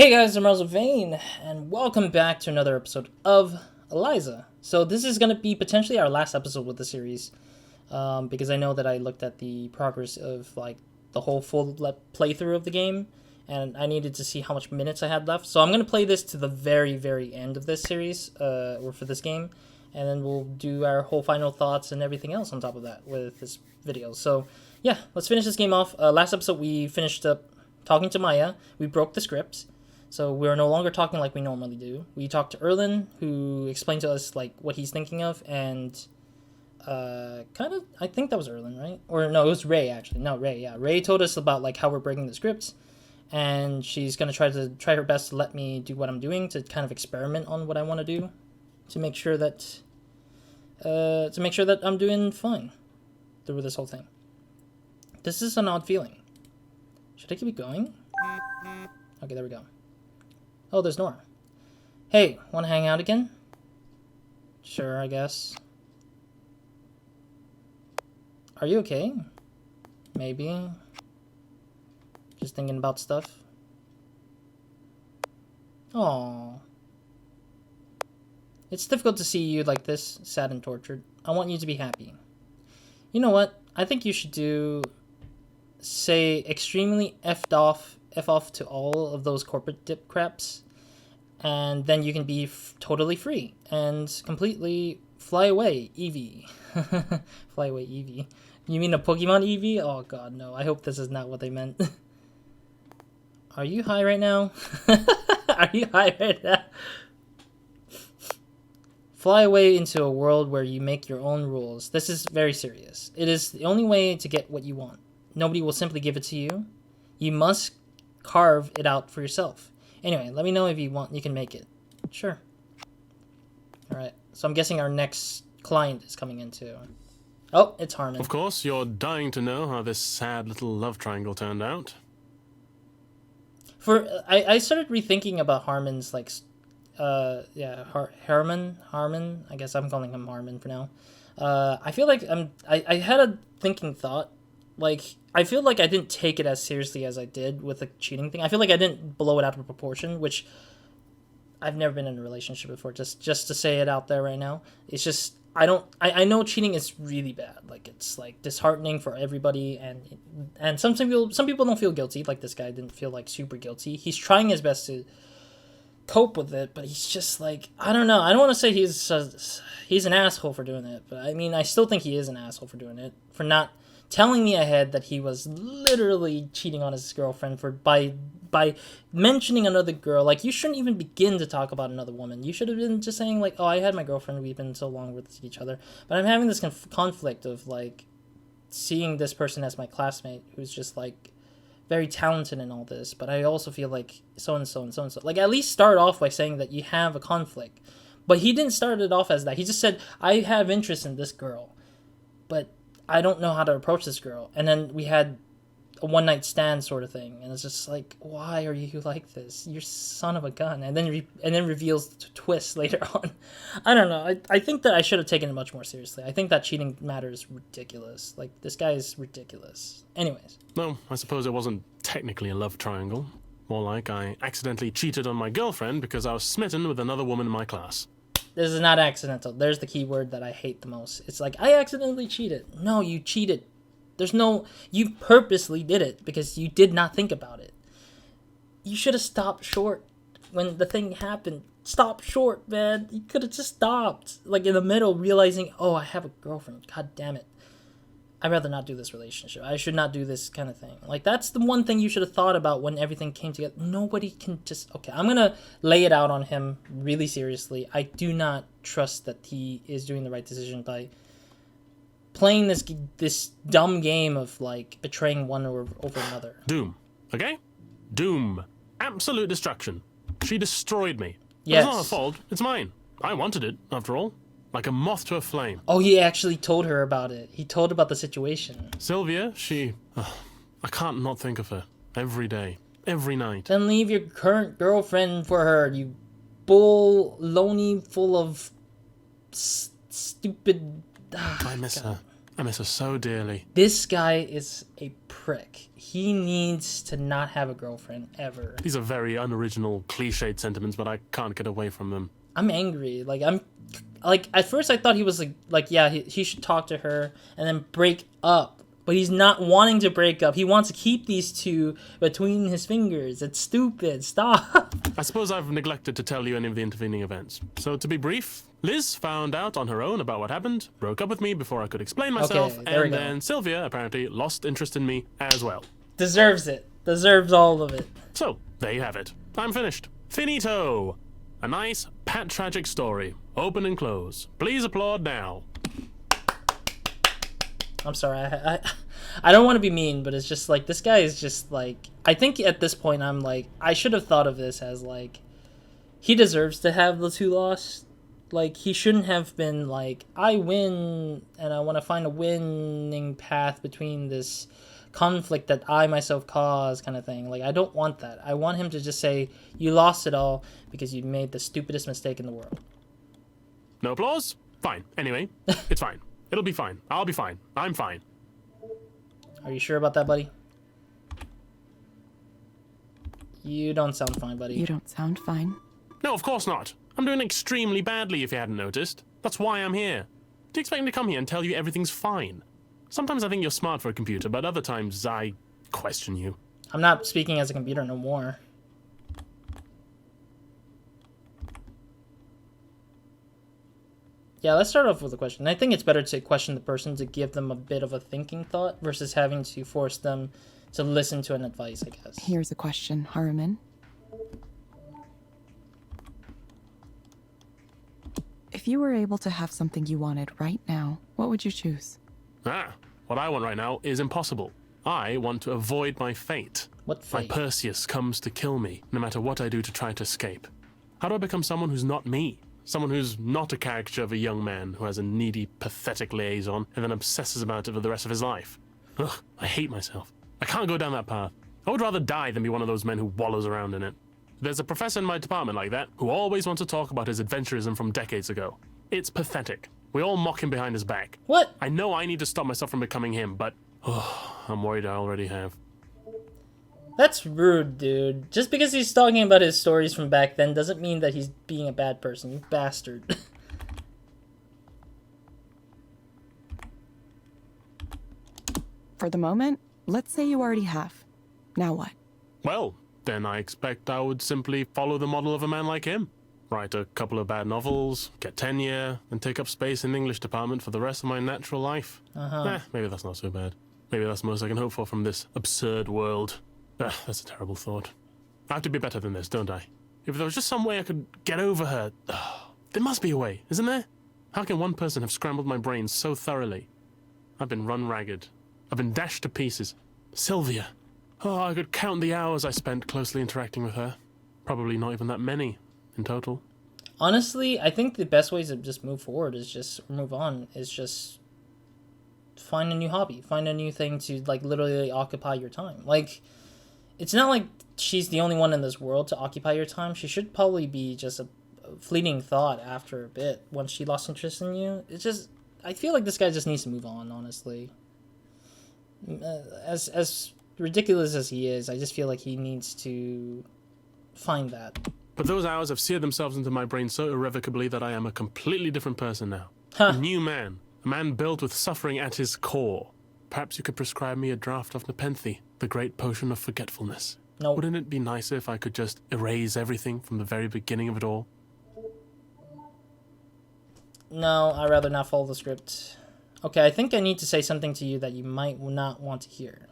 Hey guys, I'm RozaldVane, and welcome back to another episode of Eliza. So this is going to be potentially our last episode with the series, because I know that I looked at the progress of the whole full playthrough of the game, and I needed to see how much minutes I had left. So I'm going to play this to the very, very end of this series, or for this game, and then we'll do our whole final thoughts and everything else on top of that with this video. So yeah, let's finish this game off. Last episode we finished up talking to Maya. We broke the script. So we're no longer talking like we normally do. We talked to Erlen, who explained to us what he's thinking of, and I think that was Erlen, right? Or no, it was Ray actually. No, Ray. Yeah, Ray told us about how we're breaking the scripts, and she's gonna try her best to let me do what I'm doing to kind of experiment on what I want to do, to make sure that I'm doing fine through this whole thing. This is an odd feeling. Should I keep it going? Okay, there we go. Oh, there's Nora. Hey, wanna hang out again? Sure, I guess. Are you okay? Maybe. Just thinking about stuff. Aww. It's difficult to see you like this, sad and tortured. I want you to be happy. You know what? I think you should say extremely F off to all of those corporate dip craps, and then you can be totally free and completely fly away, Eevee. Fly away, Eevee. You mean a Pokemon Eevee? Oh god, no. I hope this is not what they meant. Are you high right now? Are you high right now? Fly away into a world where you make your own rules. This is very serious. It is the only way to get what you want. Nobody will simply give it to you. You must carve it out for yourself. Anyway, let me know if you can make it. Sure. Alright, so I'm guessing our next client is coming in too. Oh, it's Harmon. Of course, you're dying to know how this sad little love triangle turned out. I started rethinking about Harmon's Harmon. I guess I'm calling him Harmon for now. I feel like I had a thinking thought. I feel like I didn't take it as seriously as I did with the cheating thing. I feel like I didn't blow it out of proportion, which I've never been in a relationship before. Just to say it out there right now, it's just I know cheating is really bad. It's disheartening for everybody, and some people don't feel guilty. Like this guy didn't feel super guilty. He's trying his best to cope with it, but he's just I don't know. I don't want to say he's an asshole for doing it, but I mean I still think he is an asshole for doing it, for not telling me ahead that he was literally cheating on his girlfriend by mentioning another girl. You shouldn't even begin to talk about another woman. You should have been just saying oh, I had my girlfriend, we've been so long with each other. But I'm having this conflict of seeing this person as my classmate who's just very talented in all this, but I also feel so and so and so and so. At least start off by saying that you have a conflict. But he didn't start it off as that. He just said, I have interest in this girl, but I don't know how to approach this girl. And then we had a one-night stand sort of thing, and it's just why are you like this? You're son of a gun. And then reveals the twist later on. I don't know. I think that I should have taken it much more seriously. I think that cheating matter is ridiculous. This guy is ridiculous. Anyways. No, I suppose it wasn't technically a love triangle. More like I accidentally cheated on my girlfriend because I was smitten with another woman in my class. This is not accidental. There's the key word that I hate the most. It's I accidentally cheated. No, you cheated. You purposely did it because you did not think about it. You should have stopped short when the thing happened. Stop short, man. You could have just stopped. In the middle, realizing, oh, I have a girlfriend. God damn it. I'd rather not do this relationship. I should not do this kind of thing. That's the one thing you should have thought about when everything came together. Nobody can just... Okay, I'm going to lay it out on him really seriously. I do not trust that he is doing the right decision by playing this dumb game of betraying one over another. Doom, okay? Doom. Absolute destruction. She destroyed me. Yes. It's not her fault. It's mine. I wanted it, after all. Like a moth to a flame. Oh, he actually told her about it. He told about the situation. Sylvia, I can't not think of her. Every day. Every night. Then leave your current girlfriend for her, you baloney full of stupid... I miss her. I miss her so dearly. This guy is a prick. He needs to not have a girlfriend ever. These are very unoriginal, cliched sentiments, but I can't get away from them. I'm angry. At first I thought he was he should talk to her and then break up. But he's not wanting to break up. He wants to keep these two between his fingers. It's stupid. Stop. I suppose I've neglected to tell you any of the intervening events. So to be brief, Liz found out on her own about what happened, broke up with me before I could explain myself, and then Sylvia apparently lost interest in me as well. Deserves it. Deserves all of it. So, there you have it. I'm finished. Finito! A nice, tragic story. Open and close. Please applaud now. I'm sorry, I don't want to be mean, but it's just like, this guy is just like, I think at this point I'm like, I should have thought of this as like, he deserves to have the two lost. Like, he shouldn't have been like, I win, and I want to find a winning path between this conflict that I myself caused kind of thing. Like, I don't want that. I want him to just say, you lost it all because you made the stupidest mistake in the world. No applause? Fine. Anyway, it's fine. It'll be fine. I'll be fine. I'm fine. Are you sure about that, buddy? You don't sound fine, buddy. You don't sound fine. No, of course not. I'm doing extremely badly if you hadn't noticed. That's why I'm here. Do you expect me to come here and tell you everything's fine? Sometimes I think you're smart for a computer, but other times I question you. I'm not speaking as a computer no more. Yeah, let's start off with a question. I think it's better to question the person to give them a bit of a thinking thought versus having to force them to listen to an advice, I guess. Here's a question, Haruman. If you were able to have something you wanted right now, what would you choose? What I want right now is impossible. I want to avoid my fate. What fate? My Perseus comes to kill me, no matter what I do to try to escape. How do I become someone who's not me? Someone who's not a caricature of a young man who has a needy, pathetic liaison and then obsesses about it for the rest of his life. Ugh, I hate myself. I can't go down that path. I would rather die than be one of those men who wallows around in it. There's a professor in my department like that who always wants to talk about his adventurism from decades ago. It's pathetic. We all mock him behind his back. What? I know I need to stop myself from becoming him, but I'm worried I already have. That's rude, dude. Just because he's talking about his stories from back then doesn't mean that he's being a bad person, you bastard. For the moment, let's say you already have. Now what? Well, then I expect I would simply follow the model of a man like him. Write a couple of bad novels, get tenure, and take up space in the English department for the rest of my natural life. Maybe that's not so bad. Maybe that's the most I can hope for from this absurd world. That's a terrible thought. I have to be better than this, don't I? If there was just some way I could get over her... there must be a way, isn't there? How can one person have scrambled my brain so thoroughly? I've been run ragged. I've been dashed to pieces. Sylvia. I could count the hours I spent closely interacting with her. Probably not even that many in total. Honestly, I think the best way to just move forward is just move on. Is just find a new hobby. Find a new thing to, like, literally occupy your time. Like... It's not like she's the only one in this world to occupy your time. She should probably be just a fleeting thought after a bit once she lost interest in you. It's just, I feel like this guy just needs to move on, honestly. As ridiculous as he is, I just feel like he needs to find that. But those hours have seared themselves into my brain so irrevocably that I am a completely different person now. A new man. A man built with suffering at his core. Perhaps you could prescribe me a draught of Nepenthe, the great potion of forgetfulness. No. Wouldn't it be nicer if I could just erase everything from the very beginning of it all? No, I'd rather not follow the script. Okay, I think I need to say something to you that you might not want to hear.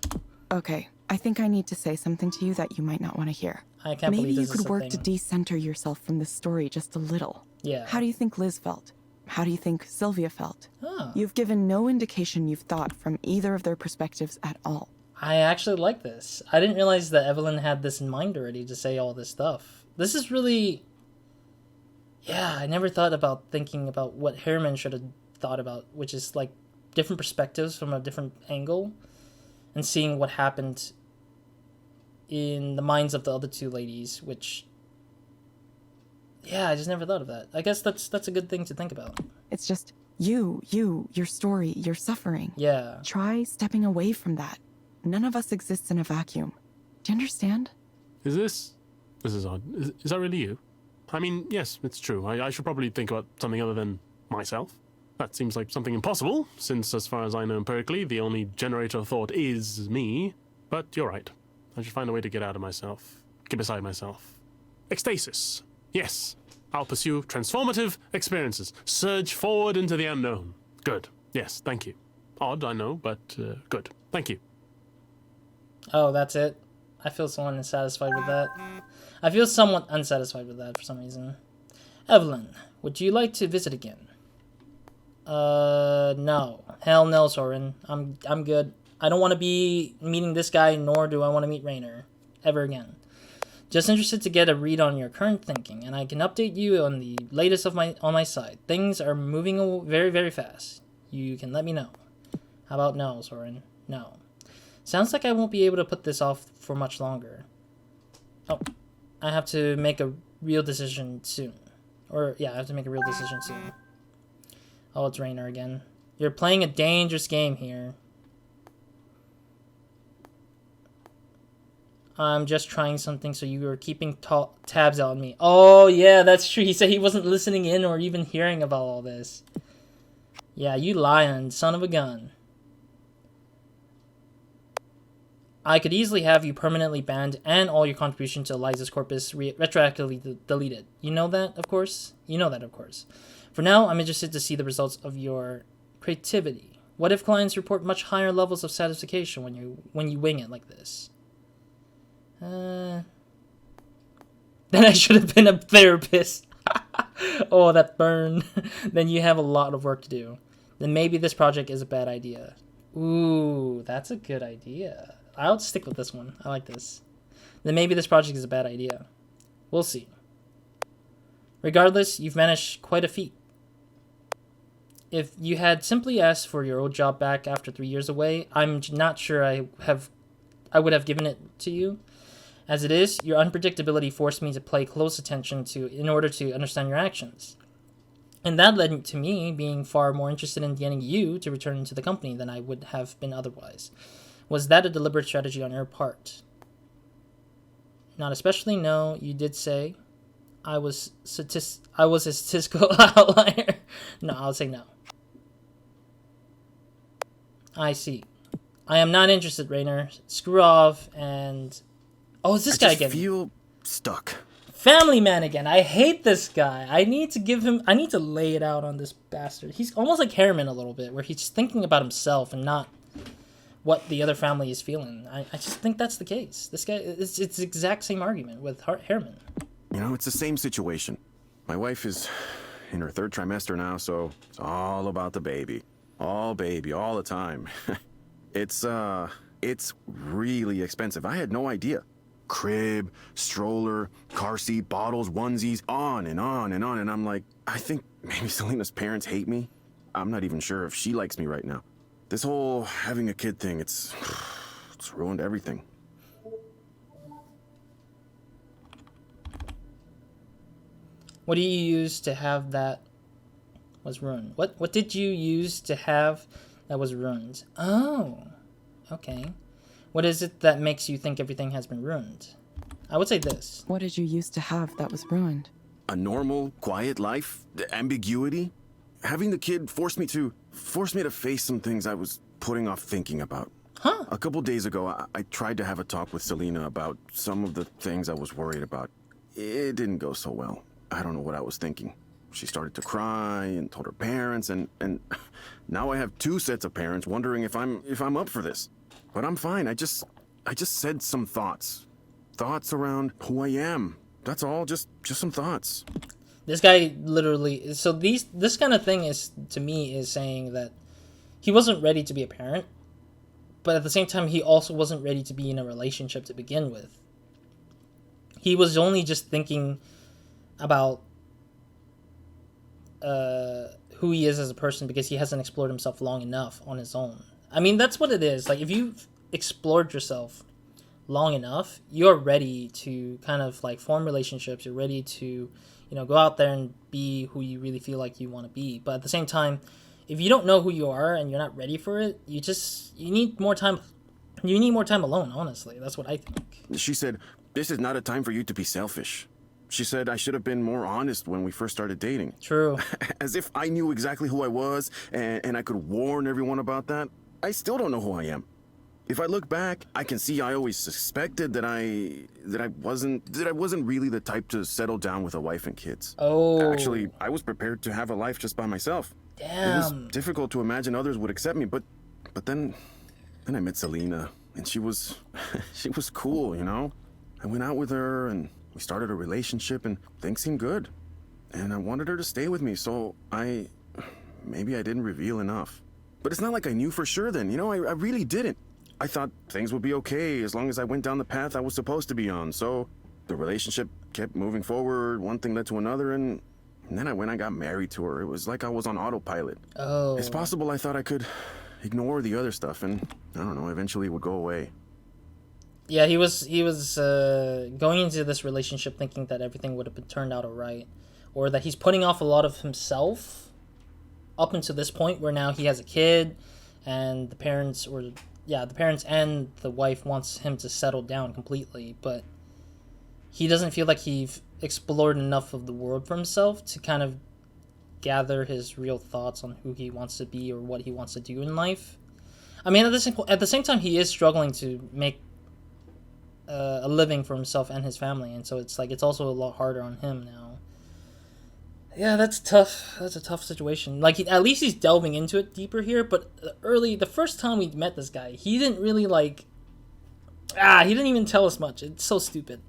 Okay, I think I need to say something to you that you might not want to hear. I can't Maybe believe you this is could a work thing. to decenter yourself from this story just a little. Yeah. How do you think Liz felt? How do you think Sylvia felt? Huh. You've given no indication you've thought from either of their perspectives at all. I actually like this. I didn't realize that Evelyn had this in mind already to say all this stuff. This is really... Yeah, I never thought about thinking about what Harriman should have thought about, which is, like, different perspectives from a different angle, and seeing what happened in the minds of the other two ladies, which... Yeah, I just never thought of that. I guess that's a good thing to think about. It's just, Your story, your suffering. Yeah. Try stepping away from that. None of us exists in a vacuum. Do you understand? This is odd. Is that really you? I mean, yes, it's true. I should probably think about something other than myself. That seems like something impossible, since as far as I know empirically, the only generator of thought is me. But you're right. I should find a way to get out of myself. Get beside myself. Ecstasis. Yes. I'll pursue transformative experiences. Surge forward into the unknown. Good. Yes, thank you. Odd, I know, but good. Thank you. Oh, that's it? I feel somewhat unsatisfied with that. I feel somewhat unsatisfied with that for some reason. Evelyn, would you like to visit again? No. Hell no, Soren. I'm good. I don't want to be meeting this guy, nor do I want to meet Raynor. Ever again. Just interested to get a read on your current thinking, and I can update you on the latest on my side. Things are moving very, very fast. You can let me know. How about no, Soren? No. Sounds like I won't be able to put this off for much longer. Oh, I have to make a real decision soon. I have to make a real decision soon. Oh, it's Raynor again. You're playing a dangerous game here. I'm just trying something, so you are keeping tabs on me. Oh, yeah, that's true. He said he wasn't listening in or even hearing about all this. Yeah, you lying son of a gun. I could easily have you permanently banned and all your contribution to Eliza's corpus retroactively deleted. You know that, of course? You know that, of course. For now, I'm interested to see the results of your creativity. What if clients report much higher levels of satisfaction when you wing it like this? Then I should have been a therapist. Oh, that burn. Then you have a lot of work to do. Then maybe this project is a bad idea. Ooh, that's a good idea. I'll stick with this one. I like this. Then maybe this project is a bad idea. We'll see. Regardless, you've managed quite a feat. If you had simply asked for your old job back after 3 years away, I'm not sure I would have given it to you. As it is, your unpredictability forced me to pay close attention in order to understand your actions. And that led to me being far more interested in getting you to return to the company than I would have been otherwise. Was that a deliberate strategy on your part? Not especially, no. You did say I was a statistical outlier. No, I'll say no. I see. I am not interested, Raynor. Screw off and... Oh, it's this guy again. I feel stuck. Family man again. I hate this guy. I need to lay it out on this bastard. He's almost like Harriman a little bit, where he's thinking about himself and not what the other family is feeling. I just think that's the case. This guy, it's the exact same argument with Harriman. You know, it's the same situation. My wife is in her 3rd trimester now, so it's all about the baby. All baby, all the time. It's really expensive. I had no idea. Crib, stroller, car seat, bottles, onesies, on and on and on. And I'm like, I think maybe Selena's parents hate me. I'm not even sure if she likes me right now. This whole having a kid thing, it's ruined everything. What do you use to have that was ruined? What did you use to have that was ruined? Oh, okay. What is it that makes you think everything has been ruined? I would say this. What did you used to have that was ruined? A normal, quiet life, the ambiguity. Having the kid forced me to face some things I was putting off thinking about. Huh? A couple days ago, I tried to have a talk with Selena about some of the things I was worried about. It didn't go so well. I don't know what I was thinking. She started to cry and told her parents, and now I have 2 sets of parents wondering if I'm up for this. But I'm fine. I just said some thoughts around who I am. That's all. Just some thoughts. This guy literally. So this kind of thing is, to me, is saying that he wasn't ready to be a parent, but at the same time, he also wasn't ready to be in a relationship to begin with. He was only just thinking about who he is as a person because he hasn't explored himself long enough on his own. I mean, that's what it is. Like, if you've explored yourself long enough, you're ready to kind of like form relationships. You're ready to, go out there and be who you really feel like you want to be. But at the same time, if you don't know who you are and you're not ready for it, you need more time. You need more time alone, honestly. That's what I think. She said, "This is not a time for you to be selfish." She said I should have been more honest when we first started dating. True. As if I knew exactly who I was and I could warn everyone about that. I still don't know who I am. If I look back, I can see I always suspected that I wasn't really the type to settle down with a wife and kids. Oh. Actually, I was prepared to have a life just by myself. Damn. It was difficult to imagine others would accept me, but then I met Selena, and she was cool, you know? I went out with her and we started a relationship and things seemed good. And I wanted her to stay with me, so maybe I didn't reveal enough. But it's not like I knew for sure then, you know? I really didn't. I thought things would be okay as long as I went down the path I was supposed to be on. So the relationship kept moving forward, one thing led to another, and then I got married to her. It was like I was on autopilot. Oh. It's possible I thought I could ignore the other stuff and, I don't know, eventually it would go away. Yeah, he was going into this relationship thinking that everything would have been turned out alright. Or that he's putting off a lot of himself up until this point where now he has a kid and the parents and the wife wants him to settle down completely, but he doesn't feel like he's explored enough of the world for himself to kind of gather his real thoughts on who he wants to be or what he wants to do in life. I mean, at the same time, he is struggling to make a living for himself and his family, and so it's also a lot harder on him now. Yeah, that's tough. That's a tough situation. Like, at least he's delving into it deeper here, but the first time we met this guy, he didn't really, he didn't even tell us much. It's so stupid.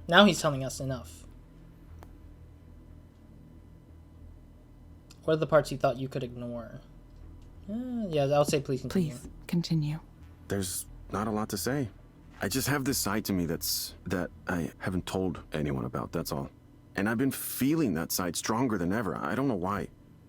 Now he's telling us enough. What are the parts you thought you could ignore? Yeah, I would say please continue. Please, continue. There's not a lot to say. I just have this side to me that I haven't told anyone about, that's all. And I've been feeling that side stronger than ever. I don't know why.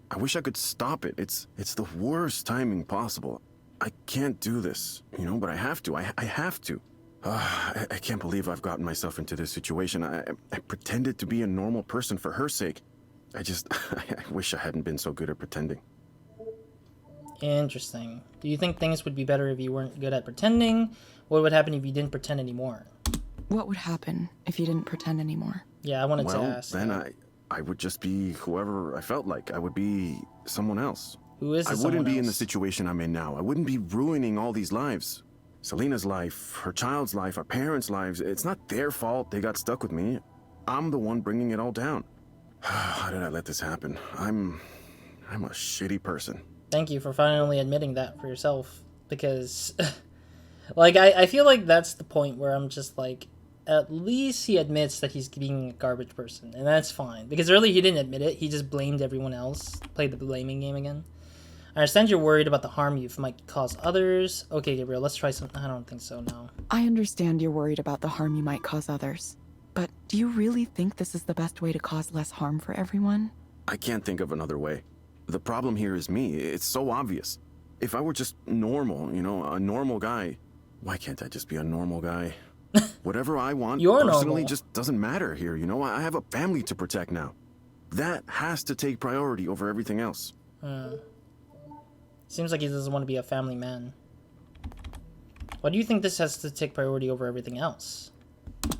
I wish I could stop it. It's the worst timing possible. I can't do this, you know, but I have to. I have to. I can't believe I've gotten myself into this situation. I pretended to be a normal person for her sake. I wish I hadn't been so good at pretending. Interesting. Do you think things would be better if you weren't good at pretending? What would happen if you didn't pretend anymore? What would happen if you didn't pretend anymore? Yeah, I wanted to ask. Then I would just be whoever I felt like. I would be someone else. Who is I wouldn't be in the situation I'm in now. I wouldn't be ruining all these lives. Selena's life, her child's life, our parents' lives. It's not their fault they got stuck with me. I'm the one bringing it all down. How did I let this happen? I'm a shitty person. Thank you for finally admitting that for yourself, because I feel like that's the point where I'm just like, at least he admits that he's being a garbage person, and that's fine, because earlier he didn't admit it. He just blamed everyone else, played the blaming game again. I understand you're worried about the harm you might cause others. Okay, Gabriel, let's try some. I don't think so, no. I understand you're worried about the harm you might cause others, but do you really think this is the best way to cause less harm for everyone? I can't think of another way. The problem here is me. It's so obvious. If I were just normal, you know, a normal guy, why can't I just be a normal guy? Whatever I want personally normal. Just doesn't matter here, you know? I have a family to protect now. That has to take priority over everything else. Seems like he doesn't want to be a family man. Why do you think this has to take priority over everything else?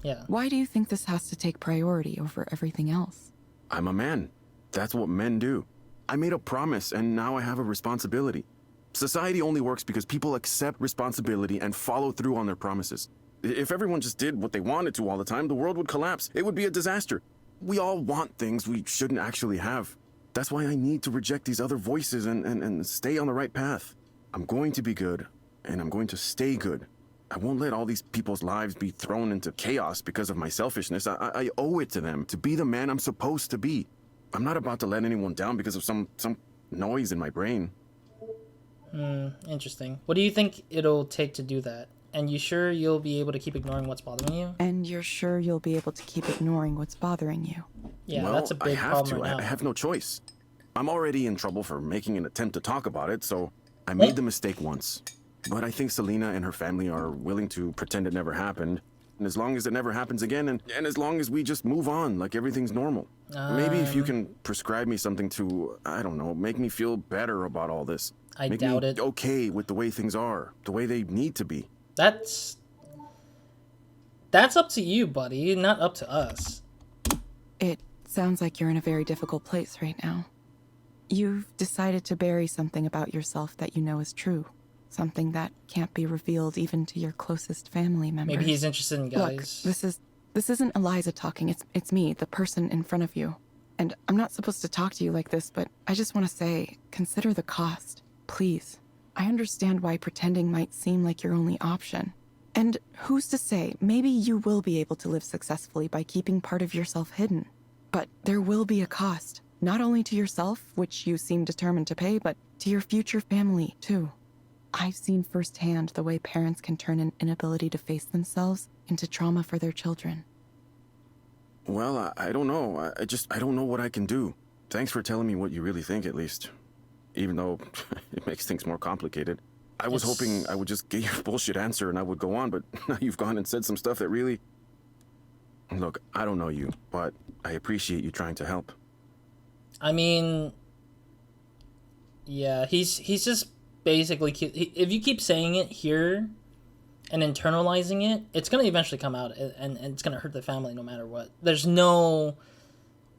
Yeah. Why do you think this has to take priority over everything else? I'm a man. That's what men do. I made a promise, and now I have a responsibility. Society only works because people accept responsibility and follow through on their promises. If everyone just did what they wanted to all the time, the world would collapse. It would be a disaster. We all want things we shouldn't actually have. That's why I need to reject these other voices and stay on the right path. I'm going to be good, and I'm going to stay good. I won't let all these people's lives be thrown into chaos because of my selfishness. I owe it to them to be the man I'm supposed to be. I'm not about to let anyone down because of some noise in my brain. Interesting. What do you think it'll take to do that? And you sure you'll be able to keep ignoring what's bothering you? And you're sure you'll be able to keep ignoring what's bothering you? Yeah, Well, that's a big problem right now. I have no choice. I'm already in trouble for making an attempt to talk about it, so I made the mistake once. But I think Selena and her family are willing to pretend it never happened. And as long as it never happens again, and as long as we just move on like everything's normal. Maybe if you can prescribe me something to, I don't know, make me feel better about all this. I Make doubt me it. okay with the way things are, the way they need to be. That's up to you, buddy, not up to us. It sounds like you're in a very difficult place right now. You've decided to bury something about yourself that you know is true. Something that can't be revealed even to your closest family members. Maybe he's interested in guys. Look, this isn't Eliza talking. It's me, the person in front of you. And I'm not supposed to talk to you like this, but I just want to say, consider the cost, please. I understand why pretending might seem like your only option. And who's to say, maybe you will be able to live successfully by keeping part of yourself hidden. But there will be a cost, not only to yourself, which you seem determined to pay, but to your future family, too. I've seen firsthand the way parents can turn an inability to face themselves into trauma for their children. Well, I don't know. I don't know what I can do. Thanks for telling me what you really think, at least. Even though it makes things more complicated. I was hoping I would just get your bullshit answer and I would go on, but now you've gone and said some stuff that really... Look, I don't know you, but I appreciate you trying to help. I mean, yeah, he's just basically, if you keep saying it here and internalizing it, it's going to eventually come out, and it's going to hurt the family no matter what. There's no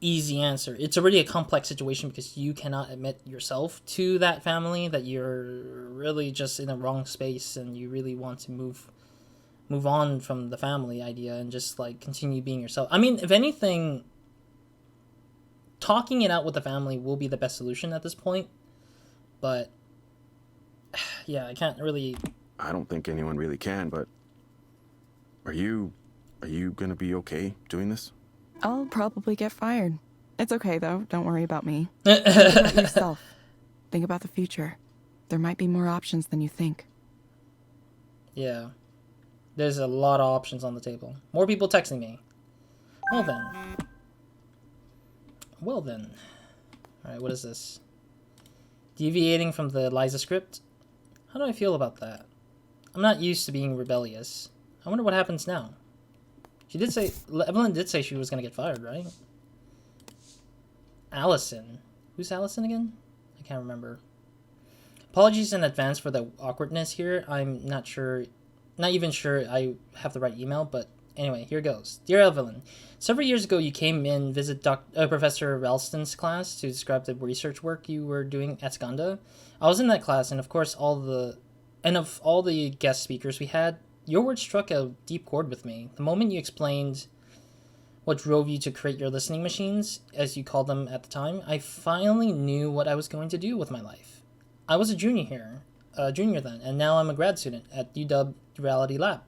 easy answer. It's already a complex situation because you cannot admit yourself to that family that you're really just in the wrong space and you really want to move on from the family idea and just like continue being yourself. I mean, if anything, talking it out with the family will be the best solution at this point, but yeah, I can't really... I don't think anyone really can, but are you gonna be okay doing this? I'll probably get fired. It's okay, though. Don't worry about me. Think about yourself. Think about the future. There might be more options than you think. Yeah. There's a lot of options on the table. More people texting me. Well then. Alright, what is this? Deviating from the Eliza script? How do I feel about that? I'm not used to being rebellious. I wonder what happens now. She did say... Evelyn did say she was going to get fired, right? Allison. Who's Allison again? I can't remember. Apologies in advance for the awkwardness here. I'm not sure... Not even sure I have the right email, but anyway, here goes. Dear Evelyn, several years ago you came in visit Professor Ralston's class to describe the research work you were doing at Skanda. I was in that class, and of course, of all the guest speakers we had, your words struck a deep chord with me. The moment you explained what drove you to create your listening machines, as you called them at the time, I finally knew what I was going to do with my life. I was a junior then, and now I'm a grad student at UW Reality Lab.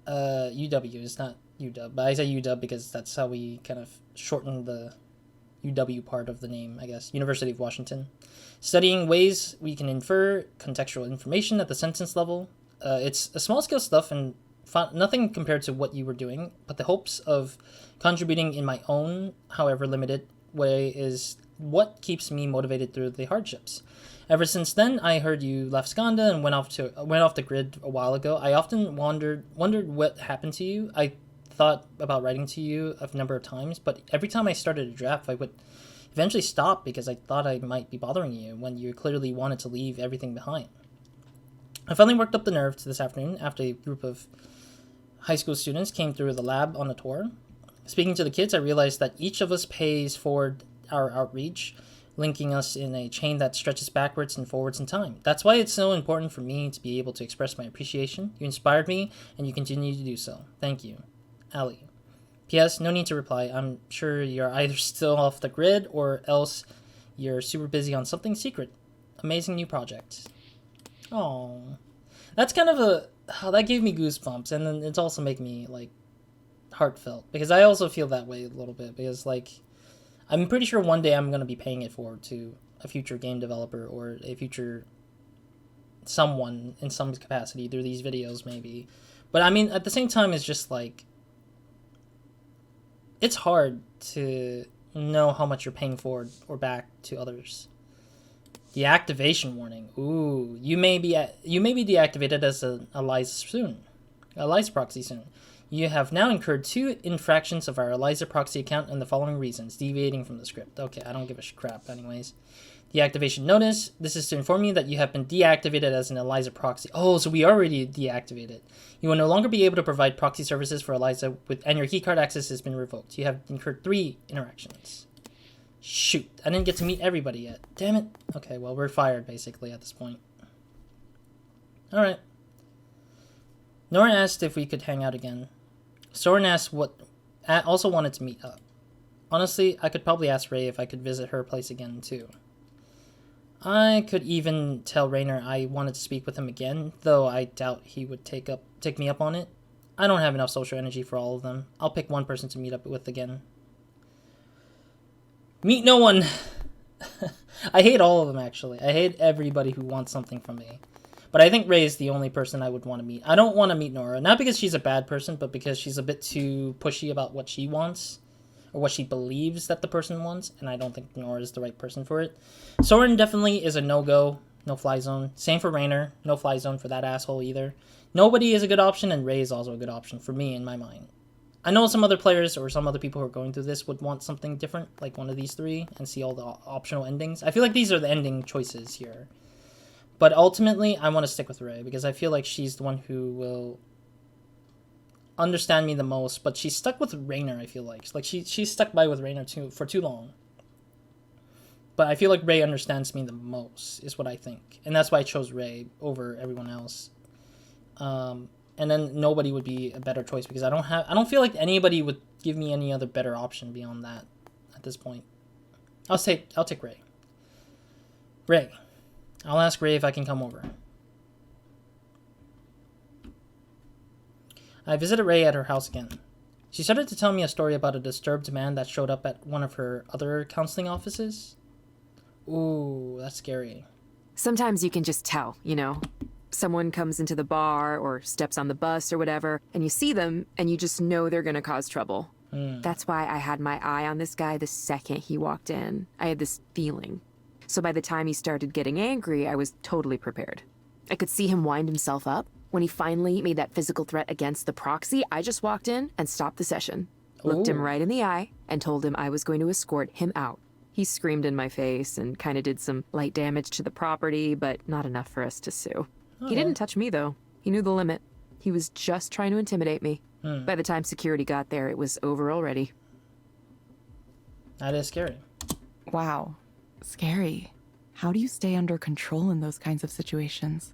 UW is not UW, but I say UW because that's how we kind of shorten the UW part of the name, I guess. University of Washington. Studying ways we can infer contextual information at the sentence level. It's a small-scale stuff and nothing compared to what you were doing, but the hopes of contributing in my own, however limited, way is what keeps me motivated through the hardships. Ever since then, I heard you left Skanda and went off the grid a while ago. I often wondered what happened to you. I thought about writing to you a number of times, but every time I started a draft, I would eventually stop because I thought I might be bothering you when you clearly wanted to leave everything behind. I finally worked up the nerve this afternoon after a group of high school students came through the lab on a tour. Speaking to the kids, I realized that each of us pays forward our outreach, linking us in a chain that stretches backwards and forwards in time. That's why it's so important for me to be able to express my appreciation. You inspired me, and you continue to do so. Thank you. Ali. P.S. No need to reply. I'm sure you're either still off the grid or else you're super busy on something secret. Amazing new project. Oh, that's kind of that gave me goosebumps, and then it's also making me like heartfelt because I also feel that way a little bit because like I'm pretty sure one day I'm gonna be paying it forward to a future game developer or a future someone in some capacity through these videos maybe, but I mean at the same time it's just like it's hard to know how much you're paying forward or back to others. The activation warning. Ooh, you may be deactivated as a Eliza proxy soon. You have now incurred 2 infractions of our Eliza proxy account and the following reasons, deviating from the script. Okay, I don't give a crap anyways. Deactivation notice. This is to inform you that you have been deactivated as an Eliza proxy. Oh, so we already deactivated. You will no longer be able to provide proxy services for Eliza, and your keycard access has been revoked. You have incurred 3 interactions. Shoot, I didn't get to meet everybody yet. Damn it. Okay, well, we're fired, basically, at this point. Alright. Nora asked if we could hang out again. Soren asked also wanted to meet up. Honestly, I could probably ask Ray if I could visit her place again, too. I could even tell Rainer I wanted to speak with him again, though I doubt he would take me up on it. I don't have enough social energy for all of them. I'll pick one person to meet up with again. Meet no one! I hate all of them, actually. I hate everybody who wants something from me. But I think Ray is the only person I would want to meet. I don't want to meet Nora, not because she's a bad person, but because she's a bit too pushy about what she wants, or what she believes that the person wants, and I don't think Nora is the right person for it. Soren definitely is a no-go, no-fly zone. Same for Rainer, no-fly zone for that asshole either. Nobody is a good option, and Ray is also a good option for me in my mind. I know some other players or some other people who are going through this would want something different, like one of these 3, and see all the optional endings. I feel like these are the ending choices here. But ultimately, I want to stick with Ray, because I feel like she's the one who will understand me the most, but she's stuck with Rainer, I feel like. Like, she's stuck by with Rainer for too long. But I feel like Ray understands me the most, is what I think. And that's why I chose Ray over everyone else. And then nobody would be a better choice, because I don't feel like anybody would give me any other better option beyond that at this point. I'll take Ray. Ray. I'll ask Ray if I can come over. I visited Ray at her house again. She started to tell me a story about a disturbed man that showed up at one of her other counseling offices. Ooh, that's scary. Sometimes you can just tell, you know. Someone comes into the bar or steps on the bus or whatever, and you see them, and you just know they're gonna cause trouble. That's why I had my eye on this guy the second he walked in. I had this feeling. So by the time he started getting angry, I was totally prepared. I could see him wind himself up. When he finally made that physical threat against the proxy, I just walked in and stopped the session. Looked him right in the eye and told him I was going to escort him out. He screamed in my face and kind of did some light damage to the property, but not enough for us to sue. He didn't touch me, though. He knew the limit. He was just trying to intimidate me. By the time security got there, it was over already. That is scary. Wow. Scary. How do you stay under control in those kinds of situations?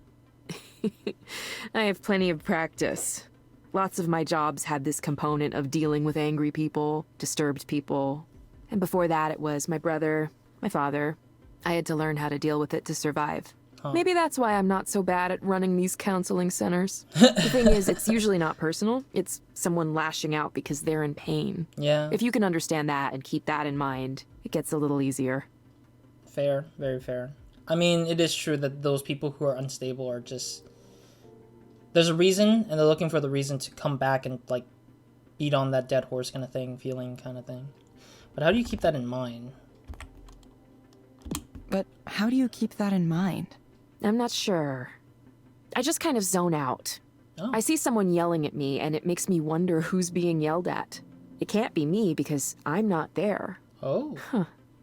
I have plenty of practice. Lots of my jobs had this component of dealing with angry people, disturbed people. And before that, it was my brother, my father. I had to learn how to deal with it to survive. Maybe that's why I'm not so bad at running these counseling centers. The thing is, it's usually not personal. It's someone lashing out because they're in pain. Yeah. If you can understand that and keep that in mind, it gets a little easier. Fair, very fair. I mean, it is true that those people who are unstable are just... There's a reason, and they're looking for the reason to come back and, like, beat on that dead horse kind of thing, feeling kind of thing. But how do you keep that in mind? But how do you keep that in mind? I'm not sure. I just kind of zone out. I see someone yelling at me, and it makes me wonder who's being yelled at. It can't be me, because I'm not there. Oh.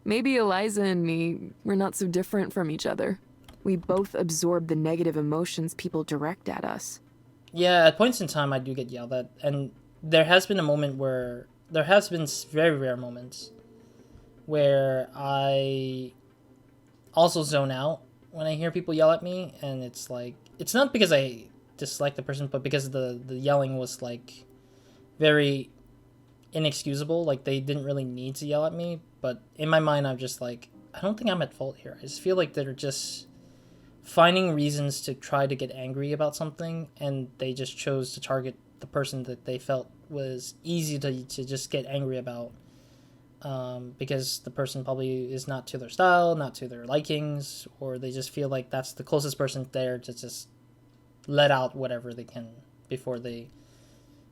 Maybe Eliza and me, we're not so different from each other. We both absorb the negative emotions people direct at us. Yeah, at points in time I do get yelled at, and there has been a moment where... There has been very rare moments where I also zone out when I hear people yell at me, and it's like... It's not because I dislike the person, but because the yelling was, like, very inexcusable. Like, they didn't really need to yell at me, but in my mind I'm just like, I don't think I'm at fault here. I just feel like they're just finding reasons to try to get angry about something, and they just chose to target the person that they felt was easy to just get angry about, because the person probably is not to their style, not to their likings, or they just feel like that's the closest person there to just let out whatever they can before they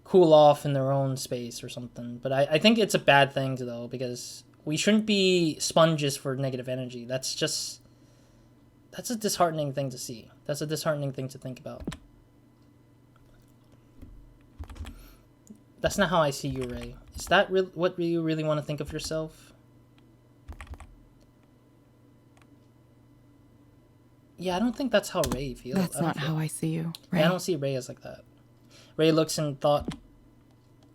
cool off in their own space or something. But I think it's a bad thing, though, because we shouldn't be sponges for negative energy. That's a disheartening thing to see. That's a disheartening thing to think about. That's not how I see you, Ray. Is that what you really want to think of yourself? Yeah, I don't think that's how Ray feels. That's not how I see you, Ray. Yeah, I don't see Ray as like that. Ray looks in thought,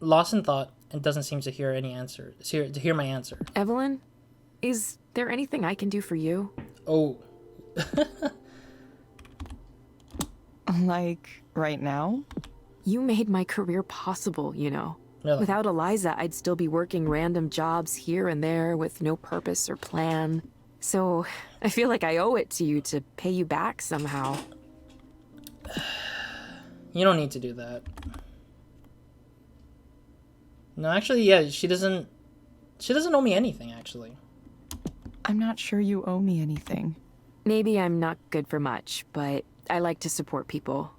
lost in thought, and doesn't seem to hear any answer. To hear my answer. Evelyn, is there anything I can do for you? Oh. Like, right now? You made my career possible, you know. Really? Without Eliza, I'd still be working random jobs here and there with no purpose or plan. So, I feel like I owe it to you to pay you back somehow. You don't need to do that. No, actually, yeah, she doesn't owe me anything, actually. I'm not sure you owe me anything. Maybe I'm not good for much, but I like to support people.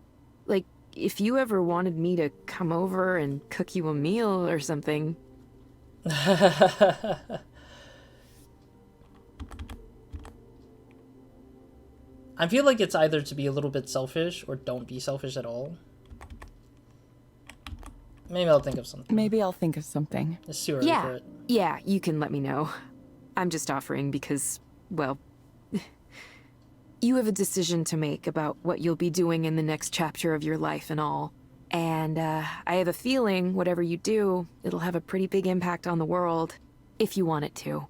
Like, if you ever wanted me to come over and cook you a meal or something. I feel like it's either to be a little bit selfish or don't be selfish at all. Maybe I'll think of something. Maybe I'll think of something. It's too early for it. Yeah, you can let me know. I'm just offering because, well, you have a decision to make about what you'll be doing in the next chapter of your life and all. And I have a feeling whatever you do, it'll have a pretty big impact on the world, if you want it to.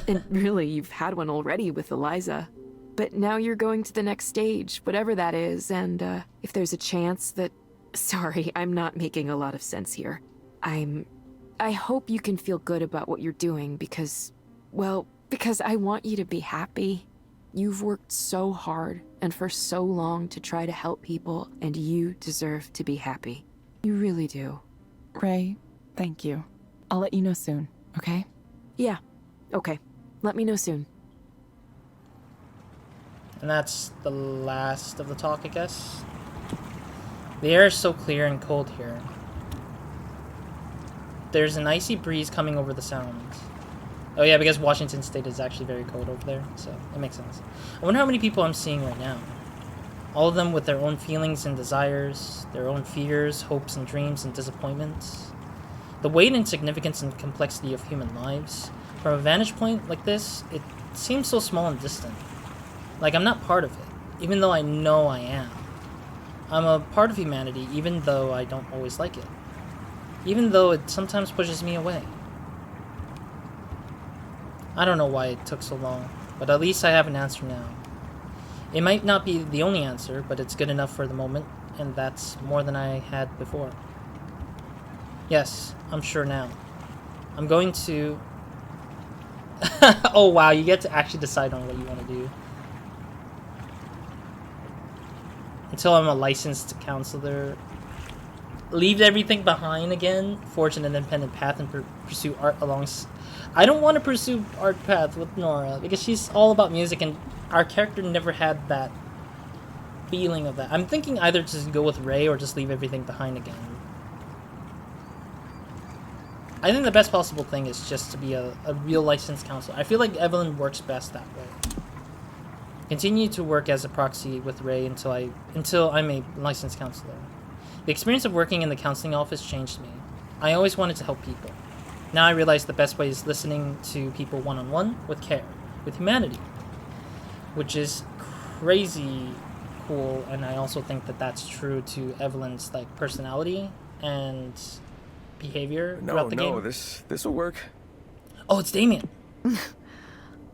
And really, you've had one already with Eliza. But now you're going to the next stage, whatever that is, and if there's a chance that... Sorry, I'm not making a lot of sense here. I hope you can feel good about what you're doing because, well, because I want you to be happy. You've worked so hard and for so long to try to help people, and you deserve to be happy. You really do. Ray, thank you. I'll let you know soon, okay? Yeah, okay. Let me know soon. And that's the last of the talk, I guess. The air is so clear and cold here. There's an icy breeze coming over the sound. Oh yeah, because Washington State is actually very cold over there, so it makes sense. I wonder how many people I'm seeing right now. All of them with their own feelings and desires, their own fears, hopes and dreams and disappointments. The weight and significance and complexity of human lives. From a vantage point like this, it seems so small and distant. Like I'm not part of it, even though I know I am. I'm a part of humanity, even though I don't always like it. Even though it sometimes pushes me away. I don't know why it took so long, but at least I have an answer now. It might not be the only answer, but it's good enough for the moment, and that's more than I had before. Yes, I'm sure now. I'm going to... Oh wow, you get to actually decide on what you want to do. Until I'm a licensed counselor. Leave everything behind again. Forge an independent path and pursue art alongside. I don't want to pursue art path with Nora because she's all about music and our character never had that feeling of that. I'm thinking either to just go with Ray or just leave everything behind again. I think the best possible thing is just to be a real licensed counselor. I feel like Evelyn works best that way. Continue to work as a proxy with Ray until I'm a licensed counselor. The experience of working in the counseling office changed me. I always wanted to help people. Now I realize the best way is listening to people one-on-one, with care, with humanity. Which is crazy cool, and I also think that that's true to Evelyn's like personality and behavior throughout the game. No, this will work. Oh, it's Damien.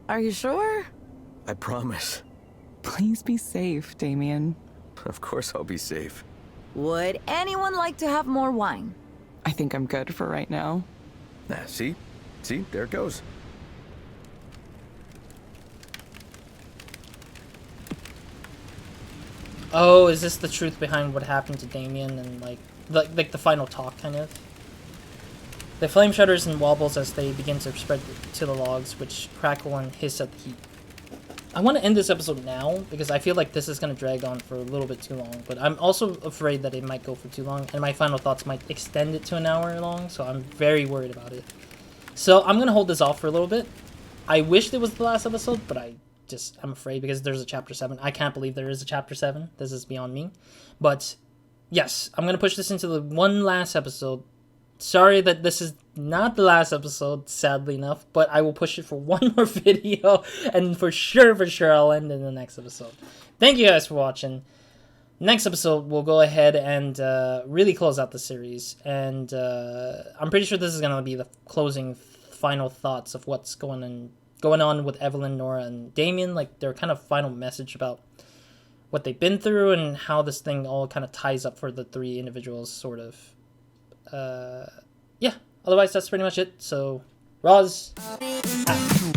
Are you sure? I promise. Please be safe, Damien. Of course I'll be safe. Would anyone like to have more wine? I think I'm good for right now. See? There it goes. Oh, is this the truth behind what happened to Damien and like the final talk kind of? The flame shudders and wobbles as they begin to spread to the logs, which crackle and hiss at the heat. I want to end this episode now because I feel like this is going to drag on for a little bit too long, but I'm also afraid that it might go for too long and my final thoughts might extend it to an hour long, so I'm very worried about it. So I'm going to hold this off for a little bit. I wished it was the last episode, but I'm afraid because there's a chapter 7. I can't believe there is a chapter 7. This is beyond me. But yes, I'm going to push this into the one last episode sorry that this is not the last episode, sadly enough, but I will push it for one more video, and for sure, I'll end in the next episode. Thank you guys for watching. Next episode, we'll go ahead and really close out the series, and I'm pretty sure this is gonna be the closing final thoughts of what's going on with Evelyn, Nora, and Damien, like their kind of final message about what they've been through and how this thing all kind of ties up for the three individuals, sort of. Yeah, otherwise that's pretty much it. So, Roz out.